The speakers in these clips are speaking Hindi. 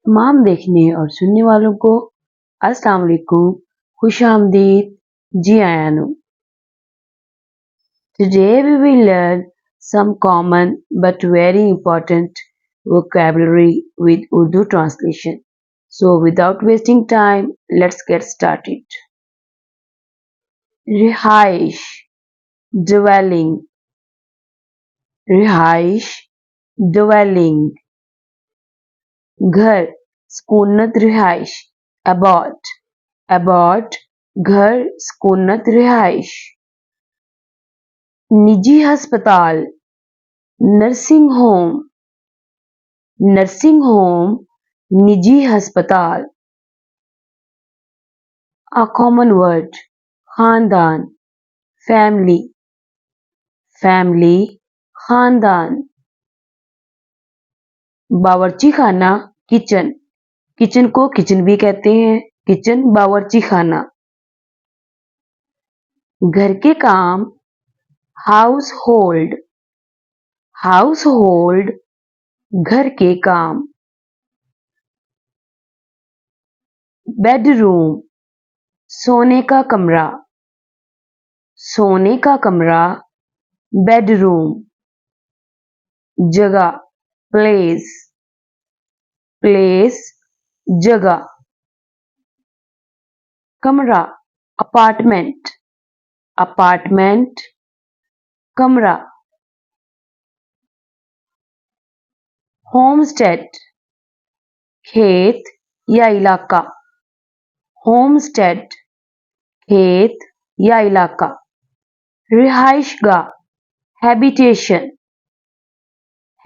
तमाम देखने और सुनने वालों को अस्सलाम वालेकुम, खुशामदीद, जी आया नु। Today we will learn some common but very important vocabulary with Urdu translation. So without wasting time, let's get started. Rihaish, dwelling. Rihaish, dwelling. घर, सुकूनत रिहाइश. Abode, abode, घर, सुकूनत रिहाइश. निजी अस्पताल, नर्सिंग होम. नर्सिंग होम, निजी अस्पताल. A common word, खानदान, family. family, खानदान. बावर्ची खाना, किचन. किचन को किचन भी कहते हैं, किचन बावर्ची खाना. घर के काम, हाउस होल्ड. हाउस होल्ड, घर के काम. बेडरूम, सोने का कमरा. सोने का कमरा, बेडरूम. जगह, प्लेस. प्लेस, जगह. कमरा, अपार्टमेंट. अपार्टमेंट, कमरा. होमस्टेड, खेत या इलाका. होमस्टेड, खेत या इलाका. रिहाइशगाह, हैबिटेशन.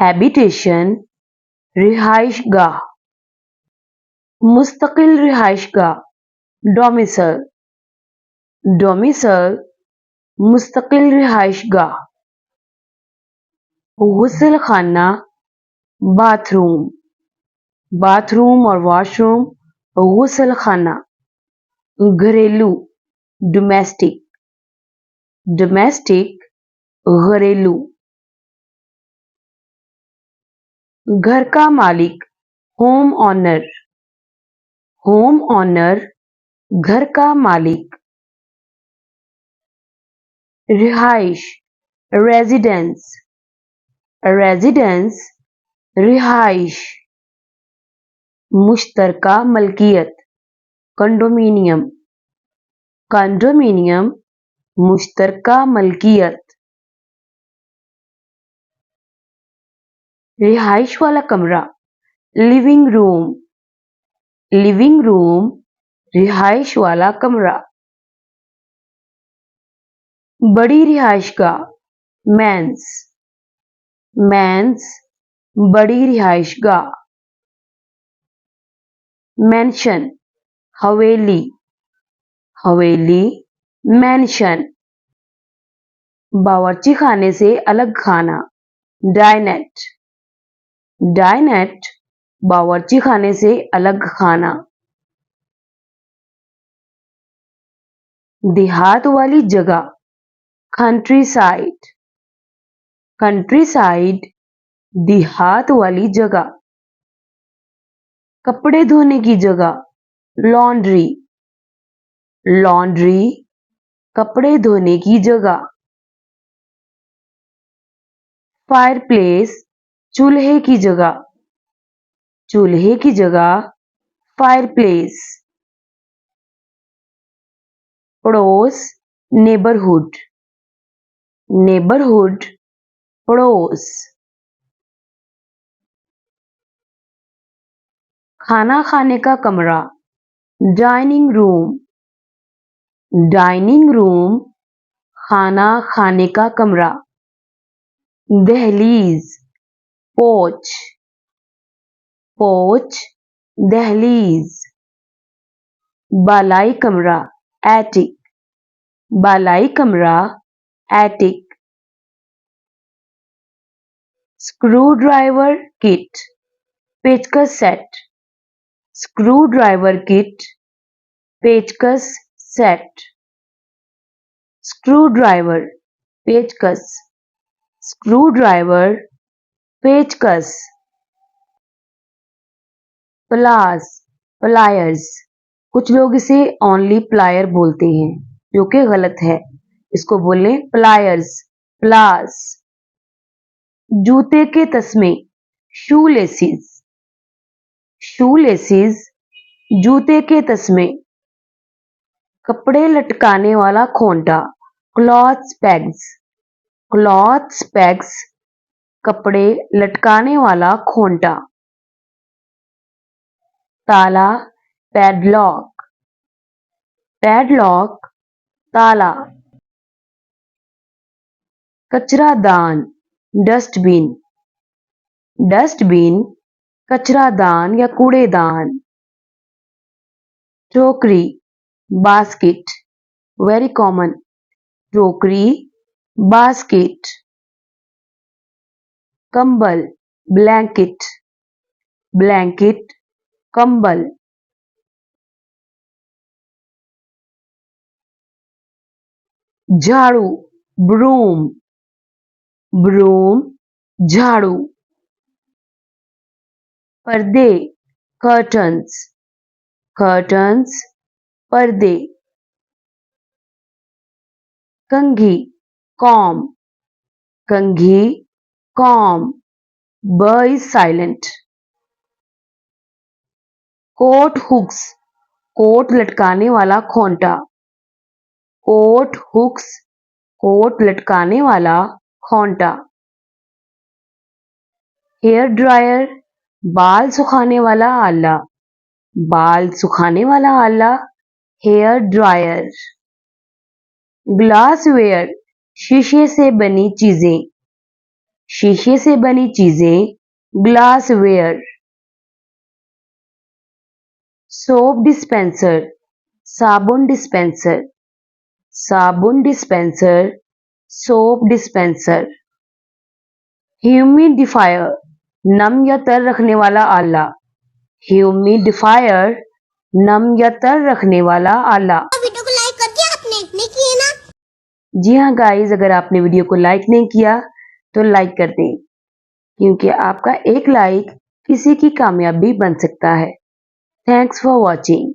हैबिटेशन, रिहाइशगाह. मुस्तकिल रिहाइशगाह, डोमिसल. डोमिसल, मुस्तकिल रिहाइशगाह. गुस्ल खाना, बाथरूम. बाथरूम और वॉशरूम, गुस्ल खाना. घरेलू, डोमेस्टिक. डोमेस्टिक, घरेलू. घर का मालिक, होम ऑनर. होम ऑनर, घर का मालिक. रिहाइश, रेजिडेंस. रेजिडेंस, रिहाइश. मुश्तरका मलकियत, कंडोमिनियम. कंडोमिनियम, मुश्तरका मलकियत. रिहाइश वाला कमरा, लिविंग रूम. लिविंग रूम, रिहाइश वाला कमरा. बड़ी रिहाइशगाह, मेंस. मेंस, बड़ी रिहाइशगाह. मेंशन, हवेली. हवेली, मेंशन. बावर्ची खाने से अलग खाना, डाइनेट. डाइनेट, बावर्ची खाने से अलग खाना. देहात वाली जगह, कंट्री साइड. कंट्री साइड, देहात वाली जगह. कपड़े धोने की जगह, लॉन्ड्री. लॉन्ड्री, कपड़े धोने की जगह. फायरप्लेस, चूल्हे की जगह. चूल्हे की जगह, फायरप्लेस. पड़ोस, नेबरहुड. नेबरहुड, पड़ोस. खाना खाने का कमरा, डाइनिंग रूम. डाइनिंग रूम, खाना खाने का कमरा. दहलीज, पोच. पोच, दहलीज. बालाई कमरा, एटिक. बालाई कमरा, एटिक. स्क्रू ड्राइवर किट, पेचकस सेट. स्क्रू ड्राइवर किट, पेचकस सेट. स्क्रू ड्राइवर, पेचकस. स्क्रू ड्राइवर, पेचकस. प्लास, प्लायर्स। कुछ लोग इसे ओनली प्लायर बोलते हैं, जो कि गलत है। इसको बोलें प्लायर्स, प्लास। जूते के तस्मे, शू लेसिस, शू लेसिस, जूते के तस्मे। कपड़े लटकाने वाला खोंटा, क्लॉथ पैग्स, क्लॉथ पैग्स, कपड़े लटकाने वाला खोंटा। ताला, पैडलॉक, पैडलॉक, ताला। कचरादान, डस्टबिन, डस्टबिन, कचरादान या कूड़ेदान। टोकरी, बास्केट, वेरी कॉमन। टोकरी, बास्केट। कंबल, ब्लैंकेट, ब्लैंकेट, कंबल। झाड़ू, ब्रूम, ब्रूम, झाड़ू। पर्दे, कर्टन्स, कर्टन्स, पर्दे। कंघी, कॉम, कंघी, comb. B is silent. Coat hooks, coat लटकाने वाला खोंटा, कोट हुक्स, कोट लटकाने वाला खोंटा। हेयर ड्रायर, बाल सुखाने वाला आला, बाल सुखाने वाला आला, हेयर ड्रायर। ग्लासवेयर, शीशे से बनी चीजें, शीशे से बनी चीजें, ग्लासवेयर। सोप डिस्पेंसर, साबुन डिस्पेंसर, साबुन डिस्पेंसर, सोप डिस्पेंसर। ह्यूमिडिफायर, नम या तर रखने वाला आला, ह्यूमिडिफायर, नम या तर रखने वाला आला। वीडियो को लाइक कर दिया आपने? नहीं किए ना? जी हाँ गाइस, अगर आपने वीडियो को लाइक नहीं किया तो लाइक कर दें, क्योंकि आपका एक लाइक किसी की कामयाबी बन सकता है। Thanks for watching.